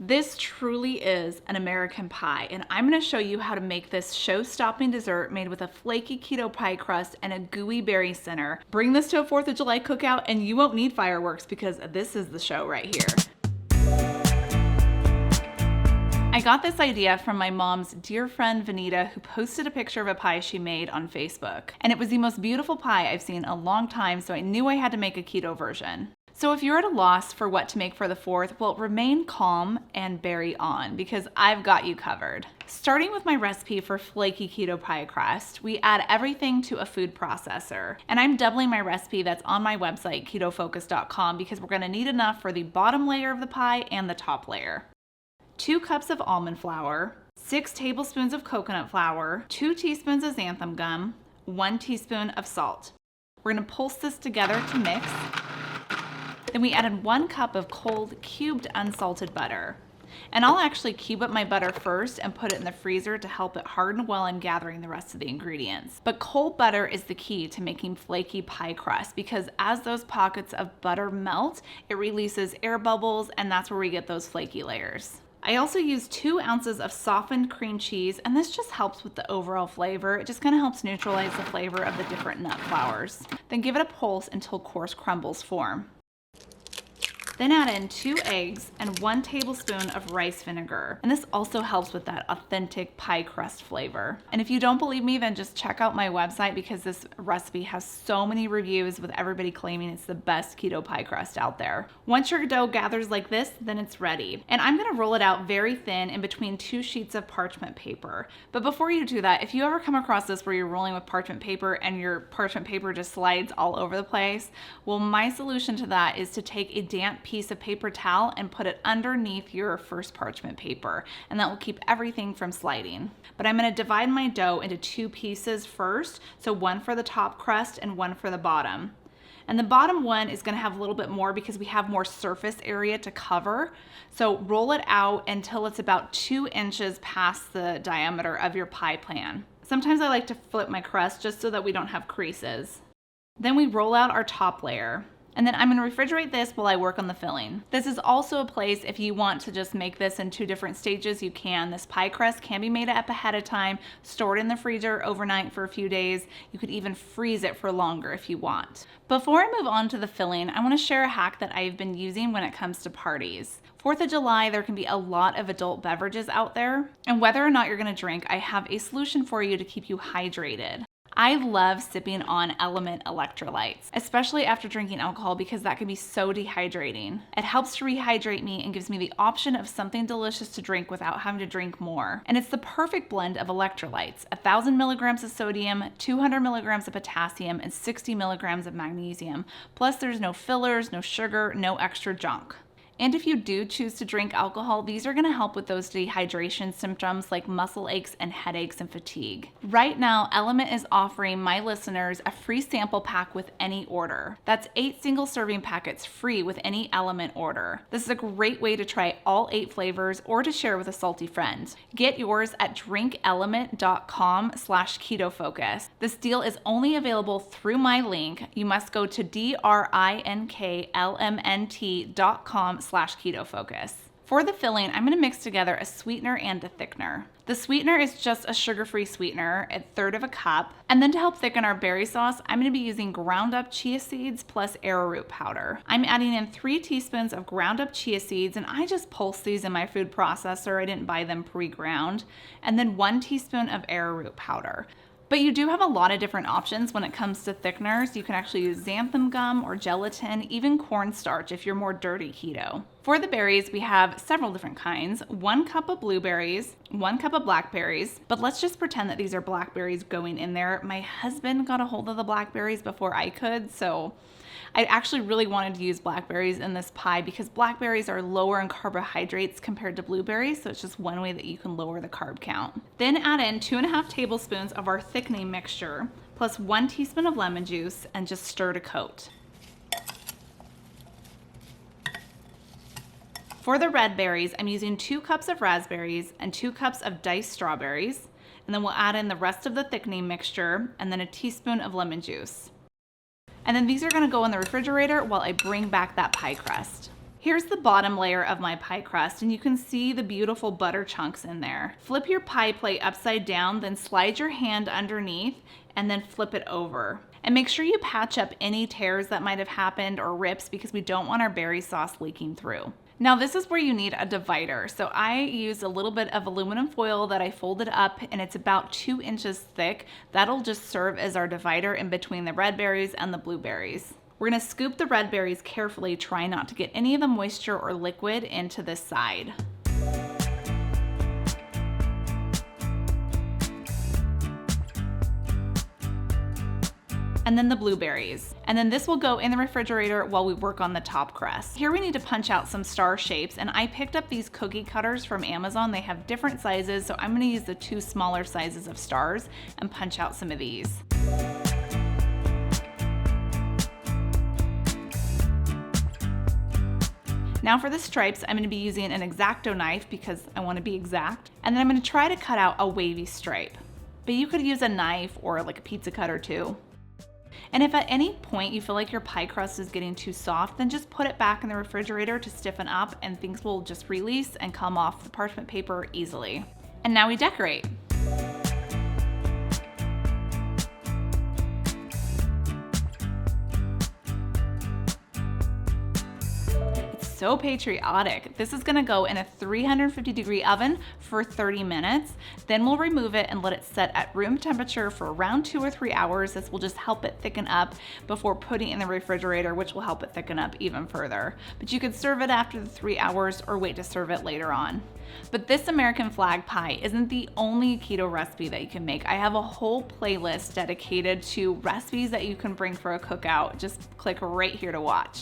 This truly is an American pie, and I'm going to show you how to make this show-stopping dessert made with a flaky keto pie crust and a gooey berry center. Bring this to a 4th of July cookout and you won't need fireworks because this is the show right here. I got this idea from my mom's dear friend Vanita, who posted a picture of a pie she made on Facebook. And it was the most beautiful pie I've seen in a long time, so I knew I had to make a keto version. So if you're at a loss for what to make for the 4th, well, remain calm and berry on because I've got you covered. Starting with my recipe for flaky keto pie crust, we add everything to a food processor. And I'm doubling my recipe that's on my website, KetoFocus.com, because we're gonna need enough for the bottom layer of the pie and the top layer. 2 cups of almond flour, 6 tablespoons of coconut flour, 2 teaspoons of xanthan gum, 1 teaspoon of salt. We're gonna pulse this together to mix. Then we added 1 cup of cold cubed unsalted butter. And I'll actually cube up my butter first and put it in the freezer to help it harden while I'm gathering the rest of the ingredients. But cold butter is the key to making flaky pie crust because as those pockets of butter melt, it releases air bubbles and that's where we get those flaky layers. I also use 2 ounces of softened cream cheese, and this just helps with the overall flavor. It just kind of helps neutralize the flavor of the different nut flours. Then give it a pulse until coarse crumbles form. Then add in 2 eggs and 1 tablespoon of rice vinegar. And this also helps with that authentic pie crust flavor. And if you don't believe me, then just check out my website because this recipe has so many reviews with everybody claiming it's the best keto pie crust out there. Once your dough gathers like this, then it's ready. And I'm gonna roll it out very thin in between 2 sheets of parchment paper. But before you do that, if you ever come across this where you're rolling with parchment paper and your parchment paper just slides all over the place, well, my solution to that is to take a damp piece of paper towel and put it underneath your first parchment paper, and that will keep everything from sliding. But I'm going to divide my dough into 2 pieces first, so 1 for the top crust and 1 for the bottom. And the bottom one is going to have a little bit more because we have more surface area to cover. So roll it out until it's about 2 inches past the diameter of your pie pan. Sometimes I like to flip my crust just so that we don't have creases. Then we roll out our top layer. And then I'm going to refrigerate this while I work on the filling. This is also a place if you want to just make this in 2 different stages, you can. This pie crust can be made up ahead of time, stored in the freezer overnight for a few days. You could even freeze it for longer if you want. Before I move on to the filling, I want to share a hack that I've been using when it comes to parties. 4th of July, there can be a lot of adult beverages out there. And whether or not you're going to drink, I have a solution for you to keep you hydrated. I love sipping on LMNT Electrolytes, especially after drinking alcohol because that can be so dehydrating. It helps to rehydrate me and gives me the option of something delicious to drink without having to drink more. And it's the perfect blend of electrolytes, 1,000 milligrams of sodium, 200 milligrams of potassium, and 60 milligrams of magnesium. Plus there's no fillers, no sugar, no extra junk. And if you do choose to drink alcohol, these are going to help with those dehydration symptoms like muscle aches and headaches and fatigue. Right now, LMNT is offering my listeners a free sample pack with any order. That's 8 single serving packets free with any LMNT order. This is a great way to try all 8 flavors or to share with a salty friend. Get yours at drinklmnt.com/ketofocus. This deal is only available through my link. You must go to drinklmnt.com/ketofocus. For the filling, I'm going to mix together a sweetener and a thickener. The sweetener is just a sugar-free sweetener, 1/3 of a cup. And then to help thicken our berry sauce, I'm going to be using ground up chia seeds plus arrowroot powder. I'm adding in 3 teaspoons of ground up chia seeds, and I just pulse these in my food processor. I didn't buy them pre-ground. And then 1 teaspoon of arrowroot powder. But you do have a lot of different options when it comes to thickeners. You can actually use xanthan gum or gelatin, even cornstarch if you're more dirty keto. For the berries, we have several different kinds. 1 cup of blueberries, 1 cup of blackberries, but let's just pretend that these are blackberries going in there. My husband got a hold of the blackberries before I could, so I actually really wanted to use blackberries in this pie because blackberries are lower in carbohydrates compared to blueberries, so it's just one way that you can lower the carb count. Then add in 2.5 tablespoons of our thickening mixture, plus 1 teaspoon of lemon juice, and just stir to coat. For the red berries, I'm using 2 cups of raspberries and 2 cups of diced strawberries, and then we'll add in the rest of the thickening mixture and then a teaspoon of lemon juice. And then these are going to go in the refrigerator while I bring back that pie crust. Here's the bottom layer of my pie crust, and you can see the beautiful butter chunks in there. Flip your pie plate upside down, then slide your hand underneath and then flip it over. And make sure you patch up any tears that might have happened or rips, because we don't want our berry sauce leaking through. Now this is where you need a divider. So I used a little bit of aluminum foil that I folded up, and it's about 2 inches thick. That'll just serve as our divider in between the red berries and the blueberries. We're gonna scoop the red berries carefully, try not to get any of the moisture or liquid into this side. And then the blueberries. And then this will go in the refrigerator while we work on the top crust. Here we need to punch out some star shapes, and I picked up these cookie cutters from Amazon. They have different sizes, so I'm gonna use the 2 smaller sizes of stars and punch out some of these. Now for the stripes, I'm gonna be using an X-Acto knife because I wanna be exact. And then I'm gonna try to cut out a wavy stripe. But you could use a knife or like a pizza cutter too. And if at any point you feel like your pie crust is getting too soft, then just put it back in the refrigerator to stiffen up, and things will just release and come off the parchment paper easily. And now we decorate. So patriotic. This is gonna go in a 350-degree oven for 30 minutes. Then we'll remove it and let it set at room temperature for around 2 or 3 hours. This will just help it thicken up before putting it in the refrigerator, which will help it thicken up even further. But you could serve it after the 3 hours or wait to serve it later on. But this American flag pie isn't the only keto recipe that you can make. I have a whole playlist dedicated to recipes that you can bring for a cookout. Just click right here to watch.